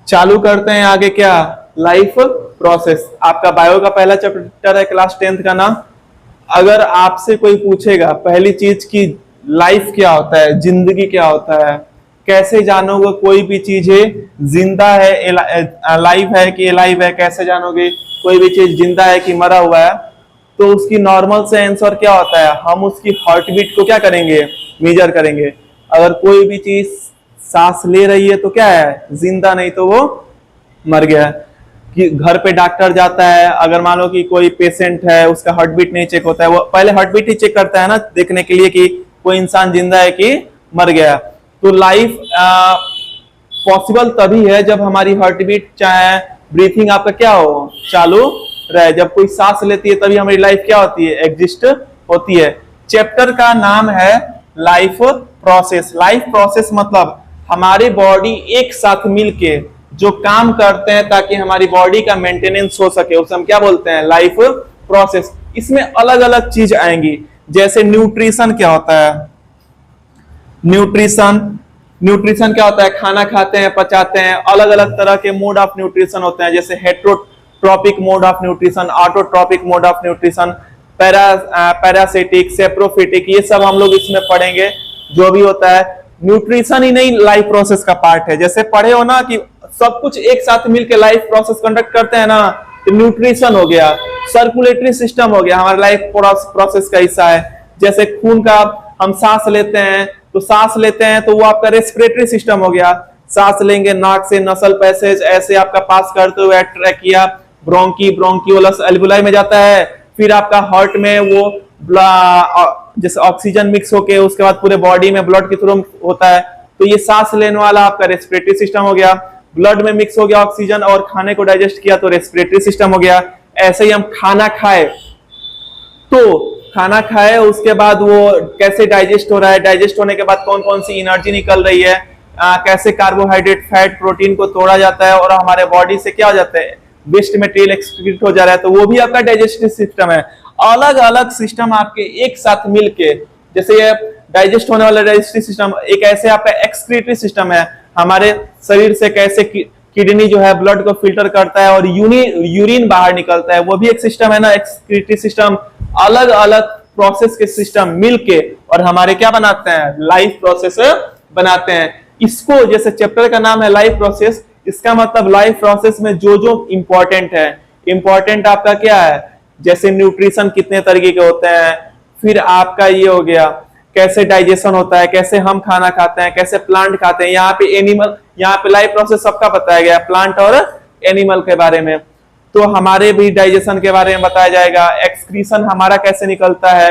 चालू करते हैं आगे क्या, लाइफ प्रोसेस। आपका बायो का पहला चैप्टर है क्लास 10th का नाम। अगर आपसे कोई पूछेगा पहली चीज की लाइफ क्या होता है, जिंदगी क्या होता है, कैसे जानोगे कोई भी चीज है जिंदा है, लाइव है कि लाइव है, कैसे जानोगे कोई भी चीज जिंदा है कि मरा हुआ है, तो उसकी नॉर्मल से आंसर क्या होता है, हम उसकी हार्ट बीट को क्या करेंगे, मेजर करेंगे। अगर कोई भी चीज सांस ले रही है तो क्या है, जिंदा, नहीं तो वो मर गया। कि घर पे डॉक्टर जाता है, अगर मान लो कि कोई पेशेंट है उसका हार्ट बीट नहीं चेक होता है, वो पहले हार्ट बीट ही चेक करता है ना, देखने के लिए कि कोई इंसान जिंदा है कि मर गया। तो लाइफ पॉसिबल तभी है जब हमारी हार्ट बीट, चाहे ब्रीथिंग आपका क्या हो, चालू रहे। जब कोई सांस लेती है तभी हमारी लाइफ क्या होती है, एग्जिस्ट होती है। चैप्टर का नाम है लाइफ प्रोसेस। लाइफ प्रोसेस मतलब हमारी बॉडी एक साथ मिलके जो काम करते हैं ताकि हमारी बॉडी का मेंटेनेंस हो सके, उसे हम क्या बोलते हैं, लाइफ प्रोसेस। इसमें अलग अलग चीज आएंगी, जैसे न्यूट्रिशन क्या होता है, न्यूट्रिशन क्या होता है, खाना खाते हैं, पचाते हैं। अलग अलग तरह के मोड ऑफ न्यूट्रिशन होते हैं, जैसे heterotrophic mode of nutrition, autotrophic mode of nutrition, parasitic, saprophytic, ये सब हम लोग इसमें पढ़ेंगे। जो भी होता है न्यूट्रिशन ही नहीं लाइफ प्रोसेस का पार्ट है। जैसे पढ़े हो ना कि सब कुछ एक साथ मिलकर लाइफ प्रोसेस कंडक्ट करते हैं ना, तो न्यूट्रिशन हो गया, सर्कुलेटरी सिस्टम हो गया, हमारा लाइफ प्रोसेस का हिस्सा है। जैसे खून का हम सांस लेते हैं, तो सांस लेते हैं तो वो आपका रेस्पिरेटरी सिस्टम हो गया। सांस लेंगे नाक से, नसल पैसेज ऐसे आपका पास करते हुए ट्रैकिया, ब्रोंकियोलस एल्वुलाई में जाता है, फिर आपका हार्ट में वो जैसे ऑक्सीजन मिक्स होके उसके बाद पूरे बॉडी में ब्लड के थ्रू होता है। तो ये सांस लेने वाला आपका रेस्पिरेटरी सिस्टम हो गया। ब्लड में मिक्स हो गया ऑक्सीजन और खाने को डाइजेस्ट किया तो रेस्पिरेटरी सिस्टम हो गया। ऐसे ही हम खाना खाए तो खाना खाए उसके बाद वो कैसे डाइजेस्ट हो रहा है, डाइजेस्ट होने के बाद कौन कौन सी एनर्जी निकल रही है, कैसे कार्बोहाइड्रेट, फैट, प्रोटीन को तोड़ा जाता है और हमारे बॉडी से क्या हो जाता है, वेस्ट मटेरियल एक्सक्रीट हो जा रहा है, तो वो भी आपका डाइजेस्टिव सिस्टम है। अलग अलग सिस्टम आपके एक साथ मिलके, जैसे ये डाइजेस्ट होने वाला डाइजेस्टिव सिस्टम, एक ऐसे आपका एक्सक्रीटरी सिस्टम है, हमारे शरीर से कैसे किडनी जो है ब्लड को फिल्टर करता है और यूरिन बाहर निकलता है, वो भी एक सिस्टम है ना, एक्सक्रीटरी सिस्टम। अलग अलग प्रोसेस के सिस्टम मिलके और हमारे क्या बनाते हैं, लाइफ प्रोसेस बनाते हैं। इसको जैसे चैप्टर का नाम है लाइफ प्रोसेस, इसका मतलब लाइफ प्रोसेस में जो जो इंपॉर्टेंट है, इंपॉर्टेंट आपका क्या है, जैसे न्यूट्रिशन कितने तरीके के होते हैं, फिर आपका ये हो गया कैसे डाइजेशन होता है, कैसे हम खाना खाते हैं, कैसे प्लांट खाते हैं, यहाँ पे एनिमल, यहाँ पे लाइफ प्रोसेस सबका बताया गया, प्लांट और एनिमल के बारे में। तो हमारे भी डाइजेशन के बारे में बताया जाएगा, एक्सक्रीशन हमारा कैसे निकलता है,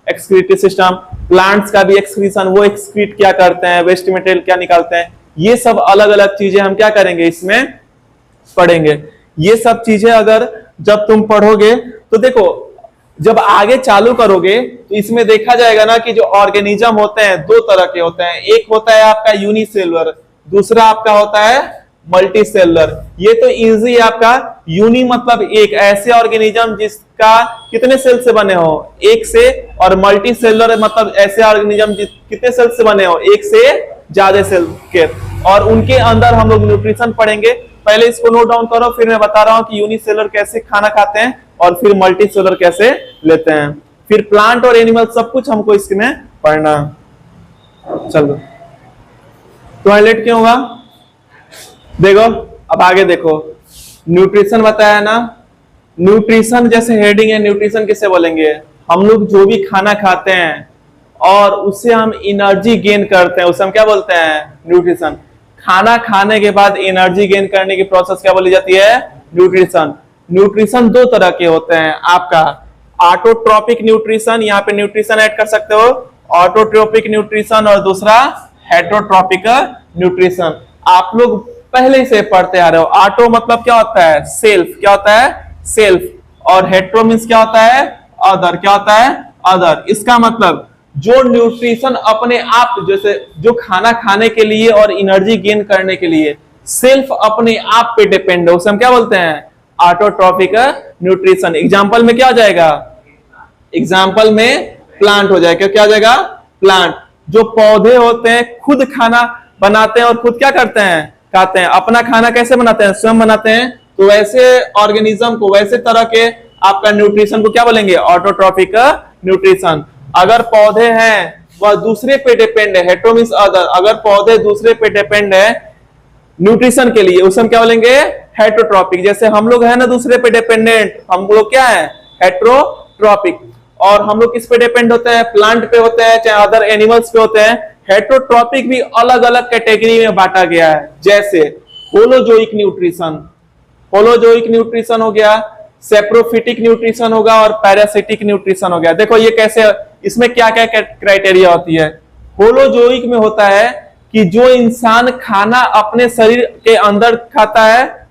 एक्सक्रीटरी सिस्टम, प्लांट्स का भी एक्सक्रीशन, वो एक्सक्रीट क्या करते हैं, वेस्ट मटेरियल क्या निकालते हैं, ये सब अलग अलग चीजें हम क्या करेंगे, इसमें पढ़ेंगे। ये सब चीजें अगर जब तुम पढ़ोगे तो देखो, जब आगे चालू करोगे तो इसमें देखा जाएगा ना कि जो ऑर्गेनिज्म होते हैं दो तरह के होते हैं, एक होता है आपका यूनिसेलुलर, दूसरा आपका होता है मल्टी सेलुलर। ये तो इजी है आपका, यूनि मतलब एक, ऐसे ऑर्गेनिज्म जिसका कितने सेल से बने हो, एक से, और मल्टी सेलुलर मतलब ऐसे ऑर्गेनिज्म कितने सेल से बने हो, एक से ज्यादा सेल के, और उनके अंदर हम लोग न्यूट्रिशन पढ़ेंगे। पहले इसको नोट डाउन करो, फिर मैं बता रहा हूं कि यूनिसेलुलर कैसे खाना खाते हैं और फिर मल्टी सेलुलर कैसे लेते हैं, फिर प्लांट और एनिमल सब कुछ हमको इसमें पढ़ना। चलो टॉयलेट क्यों होगा, देखो अब आगे देखो, न्यूट्रिशन बताया ना, न्यूट्रिशन जैसे हेडिंग है, न्यूट्रिशन किसे बोलेंगे, हम लोग जो भी खाना खाते हैं और उससे हम एनर्जी गेन करते हैं उसे हम क्या बोलते हैं, न्यूट्रिशन। खाना खाने के बाद एनर्जी गेन करने की प्रोसेस क्या बोली जाती है, न्यूट्रिशन। न्यूट्रिशन दो तरह के होते हैं आपका, ऑटोट्रॉपिक न्यूट्रिशन, यहाँ पे न्यूट्रिशन ऐड कर सकते हो, ऑटोट्रॉपिक न्यूट्रिशन, और दूसरा हेटरोट्रॉपिक न्यूट्रिशन। आप लोग पहले ही से पढ़ते आ रहे हो। ऑटो मतलब क्या होता है, सेल्फ, क्या होता है, सेल्फ, और हेट्रो मीन्स क्या होता है, अदर, क्या होता है, अदर। इसका मतलब जो न्यूट्रिशन अपने आप, जैसे जो खाना खाने के लिए और एनर्जी गेन करने के लिए सिर्फ अपने आप पे डिपेंड है, उसे हम क्या बोलते हैं, ऑटोट्रॉपिक न्यूट्रिशन। एग्जांपल में क्या हो जाएगा, एग्जांपल में प्लांट हो जाएगा, क्या हो जाएगा, प्लांट। जो पौधे होते हैं खुद खाना बनाते हैं और खुद क्या करते हैं, खाते हैं। अपना खाना कैसे बनाते हैं? स्वयं बनाते हैं। तो वैसे ऑर्गेनिज्म को, वैसे तरह के आपका न्यूट्रिशन को क्या बोलेंगे? Autotrophic nutrition. अगर पौधे हैं वह दूसरे पे डिपेंड है, हेटेरो मींस अदर, अगर पौधे दूसरे पे डिपेंड है न्यूट्रिशन के लिए, उसे हम क्या बोलेंगे? हेटेरोट्रॉपिक। जैसे हम लोग है ना दूसरे पे डिपेंडेंट, हम लोग क्या है? हेटेरोट्रॉपिक। और हम लोग किस पे डिपेंड होते हैं? प्लांट पे होते हैं, चाहे अदर एनिमल्स पे होते हैं। हेटेरोट्रॉपिक भी अलग अलग कैटेगरी में बांटा गया है, जैसे होलोजोइक न्यूट्रिशन, होलोजोइक न्यूट्रिशन हो गया, सेप्रोफिटिक न्यूट्रिशन होगा और पैरासिटिक न्यूट्रिशन हो गया। देखो ये कैसे, इसमें क्या क्या क्राइटेरिया होती है। होलोजोइक में होता है कि जो इंसान खाना अपने शरीर के अंदर खाता है,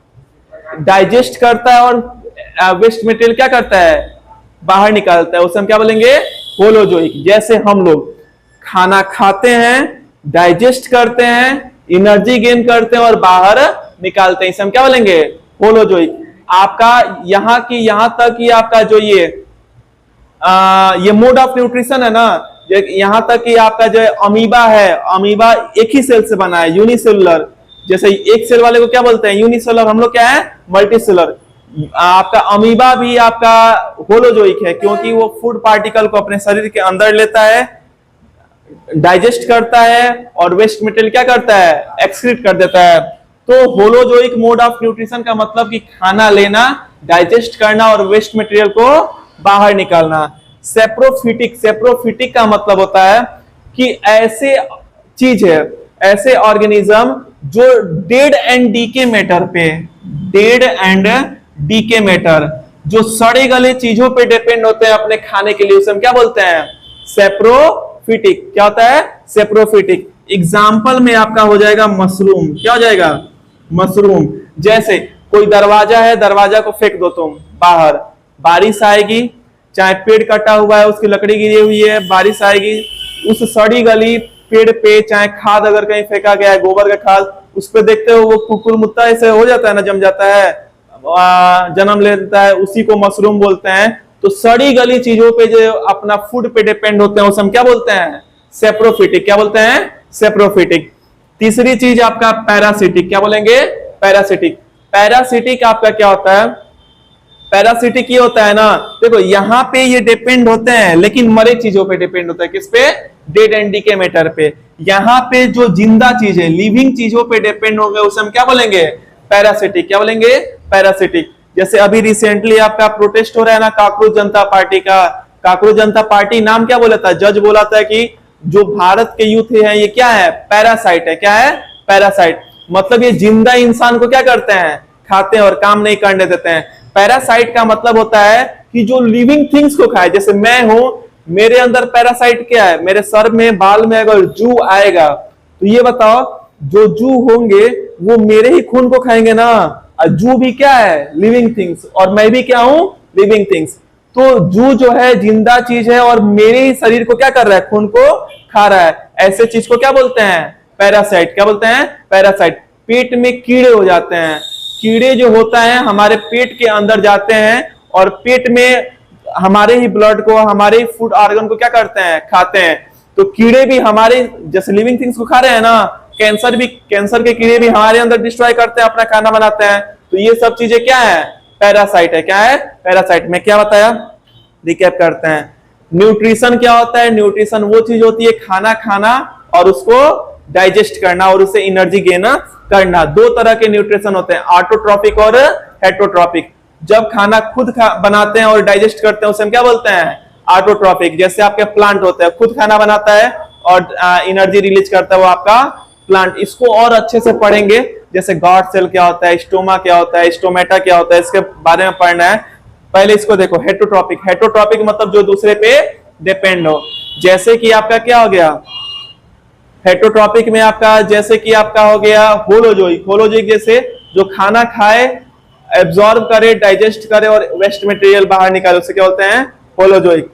डाइजेस्ट करता है और वेस्ट मटेरियल क्या करता है? बाहर निकालता है, उसे हम क्या बोलेंगे? होलोजोइक। जैसे हम लोग खाना खाते हैं, डाइजेस्ट करते हैं, एनर्जी गेन करते हैं और बाहर निकालते हैं, इसे हम क्या बोलेंगे? होलोजोइक। आपका यहां तक कि आपका जो ये मोड ऑफ न्यूट्रिशन है ना, यहां तक कि आपका जो अमीबा है, अमीबा एक ही सेल से बना है, यूनिसेलुलर। जैसे एक सेल वाले को क्या बोलते हैं? यूनिसेलुलर। हम लोग क्या है? मल्टीसेलुलर। आपका अमीबा भी आपका होलोजोइक है, क्योंकि वो फूड पार्टिकल को अपने शरीर के अंदर लेता है, डाइजेस्ट करता है और वेस्ट मटेरियल क्या करता है? एक्सक्रीट कर देता है। तो होलोजोइक मोड ऑफ न्यूट्रिशन का मतलब कि खाना लेना, डाइजेस्ट करना और वेस्ट मटेरियल को बाहर निकालना। सेप्रोफिटिक, सेप्रोफिटिक का मतलब होता है कि ऐसे चीज है, ऐसे ऑर्गेनिज्म जो डेड एंड डीके मैटर पे, डेड एंड डीके मैटर, जो सड़े गले चीजों पे डिपेंड होते हैं अपने खाने के लिए, उसे हम क्या बोलते हैं? सेप्रोफिटिक। क्या होता है? सेप्रोफिटिक। एग्जाम्पल में आपका हो जाएगा मशरूम। क्या हो जाएगा? मशरूम। जैसे कोई दरवाजा है, दरवाजा को फेंक दो तुम बाहर, बारिश आएगी, चाहे पेड़ कटा हुआ है, उसकी लकड़ी गिरी हुई है, बारिश आएगी, उस सड़ी गली पेड़ पे चाहे खाद अगर कहीं फेंका गया है, गोबर का खाद, उस पर देखते हो वो कुकुर मुत्ता ऐसे हो जाता है ना, जम जाता है, जन्म लेता है, उसी को मशरूम बोलते हैं। तो सड़ी गली चीजों पे जो अपना फूड पे डिपेंड होते हैं, उसे हम क्या बोलते हैं? सेप्रोफिटिक। क्या बोलते हैं? सेप्रोफिटिक। तीसरी चीज आपका पैरासिटिक। क्या बोलेंगे? पैरासिटिक। पैरासिटिक आपका क्या होता है? पैरासिटिक ये होता है ना, देखो यहाँ पे ये डिपेंड होते हैं लेकिन मरे चीजों पे डिपेंड होता है। किस पे? डेड एंड डीके मैटर पे। यहाँ पे जो जिंदा चीज है, लिविंग चीजों पे डिपेंड होंगे, उसे हम क्या बोलेंगे? पैरासिटिक। क्या बोलेंगे? पैरासिटिक। जैसे अभी रिसेंटली आपका प्रोटेस्ट हो रहा है ना कॉकरोच जनता पार्टी का। कॉकरोच जनता पार्टी नाम क्या बोला था? जज बोला था कि जो भारत के यूथ है ये क्या है? पैरासाइट है। क्या है? पैरासाइट। मतलब ये जिंदा इंसान को क्या करते हैं? खाते हैं और काम नहीं करने देते हैं। पैरासाइट का मतलब होता है कि जो लिविंग थिंग्स को खाए। जैसे मैं हूं, मेरे अंदर पैरासाइट क्या है? मेरे सर में, बाल में अगर जू आएगा तो ये बताओ, जो जू होंगे वो मेरे ही खून को खाएंगे ना। जू भी क्या है? Living things. और मैं भी क्या हूं? Living things. तो जू जो है जिंदा चीज है और मेरे ही शरीर को क्या कर रहा है? खून को खा रहा है। ऐसे चीज को क्या बोलते हैं? पैरासाइट। क्या बोलते हैं? पैरासाइट। पेट में कीड़े हो जाते हैं। कीड़े जो होता है हमारे पेट के अंदर जाते हैं और पेट में हमारे ही ब्लड को, हमारे ही फूड ऑर्गन को क्या करते हैं? खाते हैं। तो कीड़े भी हमारे जैसे लिविंग थिंग्स को खा रहे हैं ना, कैंसर भी, कैंसर के कीड़े भी हमारे अंदर डिस्ट्रॉय करते हैं, अपना खाना बनाते हैं। तो ये सब चीजें क्या है? पैरासाइट है। क्या है? पैरासाइट। में क्या बताया? रिकैप करते हैं। न्यूट्रिशन क्या होता है? न्यूट्रिशन वो चीज होती है खाना खाना और उसको डाइजेस्ट करना और उससे एनर्जी गेन करना। दो तरह के न्यूट्रिशन होते हैं, ऑटोट्रॉपिक और हेटेरोट्रॉपिक। जब खाना खुद बनाते हैं और डाइजेस्ट करते हैं उसे हम क्या बोलते हैं? ऑटोट्रॉपिक। जैसे आपके प्लांट होते हैं, खुद खाना बनाता है और एनर्जी रिलीज करता है, वो आपका प्लांट। इसको और अच्छे से पढ़ेंगे, जैसे गॉड सेल क्या होता है, स्टोमा क्या होता है, स्टोमेटा क्या होता है, इसके बारे में पढ़ना है। पहले इसको देखो, हेटेरोट्रॉपिक। हेटेरोट्रॉपिक मतलब जो दूसरे पे डिपेंड हो। जैसे कि आपका क्या हो गया? हेटेरोट्रॉपिक में आपका जैसे कि आपका हो गया होलोजोइक। होलोजोइक जैसे जो खाना खाए, एब्जॉर्ब करे, डाइजेस्ट करे और वेस्ट मटेरियल बाहर निकाले, उसे क्या बोलते हैं? होलोजोइक।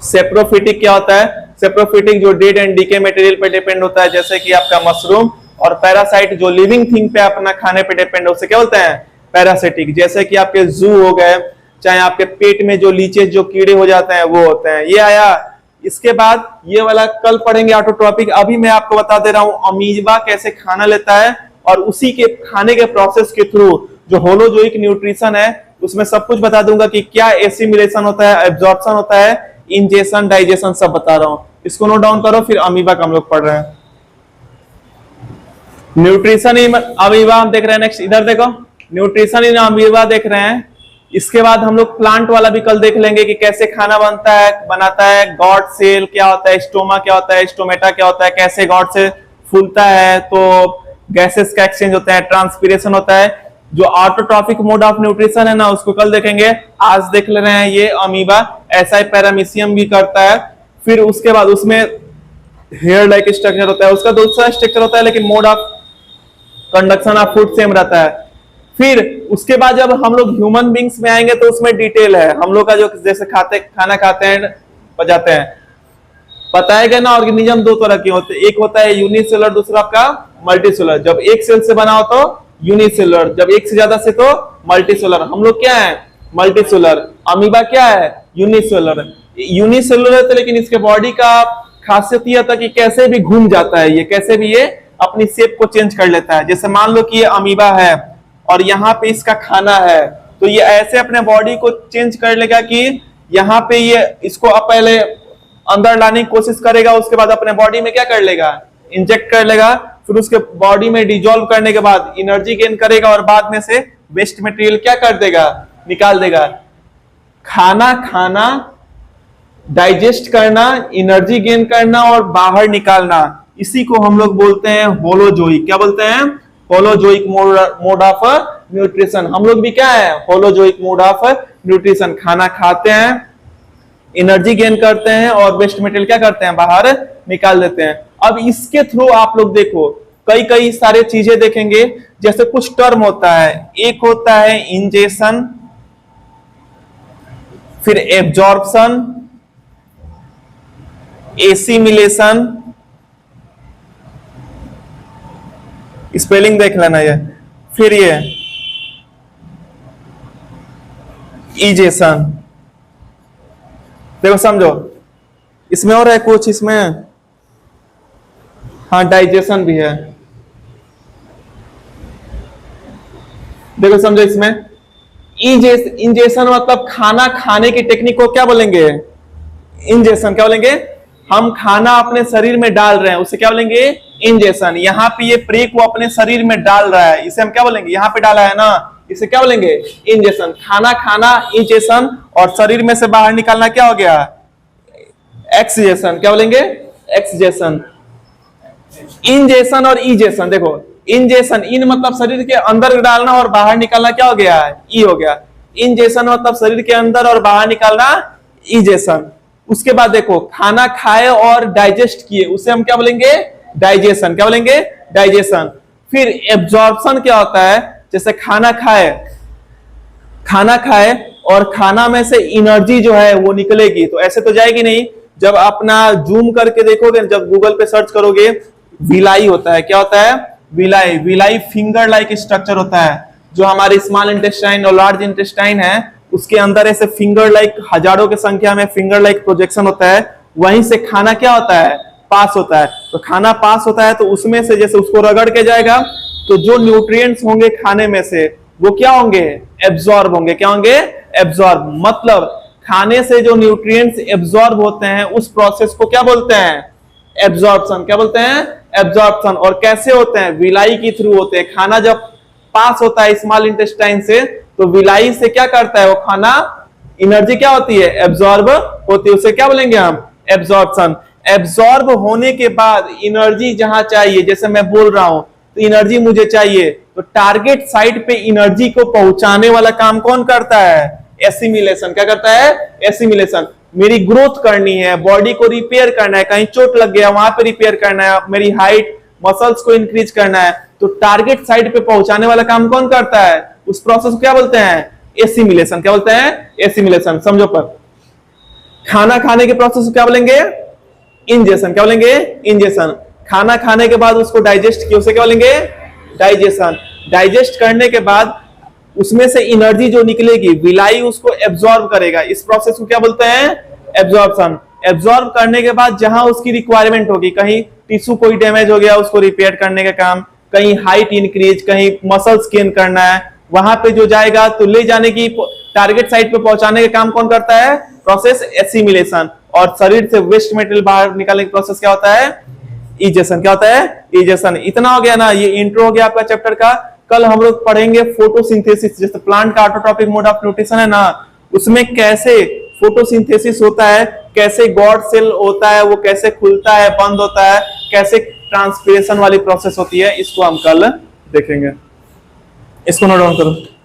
सेप्रोफिटिक क्या होता है? सेप्रोफिटिक जो डेड एंड डीके मटेरियल पे डिपेंड होता है, जैसे कि आपका मशरूम। और पैरासाइट जो लिविंग थिंग पे अपना खाने पे डिपेंड है, उसे क्या बोलते हैं? पैरासिटिक। जैसे कि आपके जू हो गए, चाहे आपके पेट में जो लीचेज जो कीड़े हो जाते हैं वो होते हैं। ये आया। इसके बाद ये वाला कल पढ़ेंगे ऑटोट्रॉपिक। अभी मैं आपको बता दे रहा हूं अमीबा कैसे खाना लेता है और उसी के खाने के प्रोसेस के थ्रू जो होलोजोइक न्यूट्रिशन है उसमें सब कुछ बता दूंगा कि क्या एसिमिलेशन होता है, एब्जॉर्प्शन होता है, इंजेशन, डाइजेशन सब बता रहा हूं। इसको नोट डाउन करो, फिर अमीबा का हम लोग पढ़ रहे हैं। न्यूट्रिशन इन अमीबा हम देख रहे हैं। नेक्स्ट इधर देखो, न्यूट्रिशन इन अमीबा देख रहे हैं। इसके बाद हम लोग प्लांट वाला भी कल देख लेंगे कि कैसे खाना बनाता है, गॉड सेल क्या होता है, स्टोमा क्या होता है, स्टोमेटा क्या होता है, कैसे गॉड से फूलता है, तो गैसेस का एक्सचेंज होता है, ट्रांसपीरेशन होता है। जो ऑटोट्रॉफिक मोड ऑफ न्यूट्रिशन है ना, उसको कल देखेंगे। आज देख ले रहे हैं ये अमीबा ऐसा ही पैरामीशियम भी करता है। फिर उसके बाद उसमें हेयर लाइक स्ट्रक्चर होता है, उसका दूसरा स्ट्रक्चर होता है, लेकिन mode of conduction of food same रहता है। फिर उसके बाद जब हम लोग ह्यूमन बींग्स में आएंगे तो उसमें डिटेल है हम लोग का, जो जैसे खाना खाते हैं, पचाते हैं। पता है क्या ना, ऑर्गेनिज्म दो तरह के होते हैं, एक होता है यूनिसेलुलर, दूसरा आपका मल्टीसेलुलर। जब एक सेल से बना हो तो यूनिसेलुलर, जब एक से ज्यादा से तो मल्टीसेलुलर। हम लोग क्या है, मल्टीसेलुलर। अमीबा क्या है, यूनिसेलुलर। यूनिसेलुलर थे, लेकिन इसके बॉडी का खासियत यह था कि कैसे भी घूम जाता है, ये कैसे भी ये अपनी शेप को चेंज कर लेता है। जैसे मान लो कि ये अमीबा है और यहाँ पे इसका खाना है, तो ये ऐसे अपने बॉडी को चेंज कर लेगा कि यहाँ पे ये इसको पहले अंदर लाने की कोशिश करेगा, उसके बाद अपने बॉडी में क्या कर लेगा, इंजेक्ट कर लेगा। फिर उसके बॉडी में डिजोल्व करने के बाद एनर्जी गेन करेगा और बाद में से वेस्ट मटेरियल क्या कर देगा, निकाल देगा। खाना खाना, डाइजेस्ट करना, एनर्जी गेन करना और बाहर निकालना, इसी को हम लोग बोलते हैं होलोजोइक। क्या बोलते हैं, होलोजोइक मोड ऑफ न्यूट्रिशन। हम लोग भी क्या है, होलोजोइक मोड ऑफ न्यूट्रिशन। खाना खाते हैं, एनर्जी गेन करते हैं और वेस्ट मटेरियल क्या करते हैं, बाहर निकाल देते हैं। अब इसके थ्रू आप लोग देखो कई कई सारे चीजें देखेंगे। जैसे कुछ टर्म होता है, एक होता है इंजेशन, फिर एब्जॉर्प्शन, एसिमिलेशन, स्पेलिंग देख लेना ये, फिर ये इजेशन। देखो समझो, इसमें और है कुछ, इसमें हाँ डाइजेशन भी है। देखो समझो, इसमें इंजेशन मतलब खाना खाने की टेक्निक को क्या बोलेंगे, इंजेशन। क्या बोलेंगे, हम खाना अपने शरीर में डाल रहे हैं, उसे क्या बोलेंगे, इंजेशन। यहाँ पे ये प्रे को अपने शरीर में डाल रहा है, इसे हम क्या बोलेंगे, यहाँ पे डाला है ना, इसे क्या बोलेंगे, इंजेशन। खाना खाना इंजेशन, और शरीर में से बाहर निकालना क्या हो गया, एक्सजेशन। क्या बोलेंगे, एक्सजेशन। इंजेशन और इजेशन, देखो इंजेशन, इन मतलब शरीर के अंदर डालना और बाहर निकालना क्या हो गया, ई हो गया। इंजेशन मतलब शरीर के अंदर और बाहर निकालना, इजेशन। उसके बाद देखो, खाना खाए और डाइजेस्ट किए, उसे हम क्या बोलेंगे, डाइजेशन। क्या बोलेंगे, डाइजेशन। फिर एब्जॉर्प्शन क्या होता है, जैसे खाना खाए और खाना में से एनर्जी जो है वो निकलेगी, तो ऐसे तो जाएगी नहीं। जब अपना जूम करके देखोगे, जब गूगल पे सर्च करोगे, विलाई होता है। क्या होता है, villi. Villi finger like structure होता है। जो हमारे स्मॉल इंटेस्टाइन और लार्ज इंटेस्टाइन है, उसके अंदर ऐसे फिंगर लाइक हजारों की संख्या में फिंगर लाइक प्रोजेक्शन होता है। वहीं से खाना क्या होता है, पास होता है। तो खाना पास होता है तो उसमें से जैसे उसको रगड़ के जाएगा, तो जो न्यूट्रिएंट्स होंगे खाने में से वो क्या होंगे, एब्जॉर्ब होंगे। क्या होंगे, एब्जॉर्ब। मतलब खाने से जो न्यूट्रिएंट्स एब्जॉर्ब होते हैं उस प्रोसेस को क्या बोलते हैं, एब्जॉर्प्शन। क्या बोलते हैं, एब्जॉर्प्शन। और कैसे होते हैं, विलाई के थ्रू होते हैं। खाना जब पास होता है स्मॉल इंटेस्टाइन से, तो विलाई से क्या करता है वो खाना, एनर्जी क्या होती है, एब्जॉर्ब होती है, उसे क्या बोलेंगे हम, एब्जॉर्प्शन। एब्जॉर्ब होने के बाद एनर्जी जहां चाहिए, जैसे मैं बोल रहा हूं तो एनर्जी मुझे चाहिए, तो टारगेट साइट पे एनर्जी को पहुंचाने वाला काम कौन करता है, एसिमिलेशन। क्या करता है, एसिमिलेशन। मेरी ग्रोथ करनी है, बॉडी को रिपेयर करना है, कहीं चोट लग गया वहां पे रिपेयर करना है, मेरी हाइट मसल्स को इंक्रीज करना है, तो टारगेट साइट पे पहुंचाने वाला काम कौन करता है, उस प्रोसेस को क्या बोलते हैं, एसिमिलेशन। क्या बोलते हैं, एसिमिलेशन। समझो, पर खाना खाने के प्रोसेस को क्या बोलेंगे, इंजेशन। क्या बोलेंगे, इंजेशन। खाना खाने के बाद उसको डाइजेस्ट किया, उसे क्या बोलेंगे, डाइजेशन। डाइजेस्ट करने के बाद उसमें से एनर्जी जो निकलेगी, विलाई उसको एब्जॉर्ब करेगा, इस प्रोसेस को क्या बोलते हैं, एब्जॉर्प्शन। एब्जॉर्ब करने के बाद जहां उसकी रिक्वायरमेंट होगी, कहीं टिश्यू कोई डैमेज हो गया उसको रिपेयर करने का काम, कहीं हाइट इंक्रीज, कहीं मसल्स गेन करना है, वहां पे जो जाएगा तो ले जाने की टारगेट साइट पे पहुंचाने का काम कौन करता है? Process assimilation. और शरीर से वेस्ट मटेरियल बाहर निकालने का प्रोसेस क्या होता है? इजेशन। क्या होता है? इजेशन। इतना हो गया ना, ये इंट्रो हो गया आपका चैप्टर का। कल हम लोग पढ़ेंगे फोटोसिंथेसिस। जैसे प्लांट का ऑटोट्रॉपिक मोड ऑफ न्यूट्रिशन है ना, उसमें कैसे फोटोसिंथेसिस होता है, कैसे गॉड सेल होता है, वो कैसे खुलता है, बंद होता है, कैसे ट्रांसपिरेशन वाली प्रोसेस होती है, इसको हम कल देखेंगे। इसको नोट डाउन करो।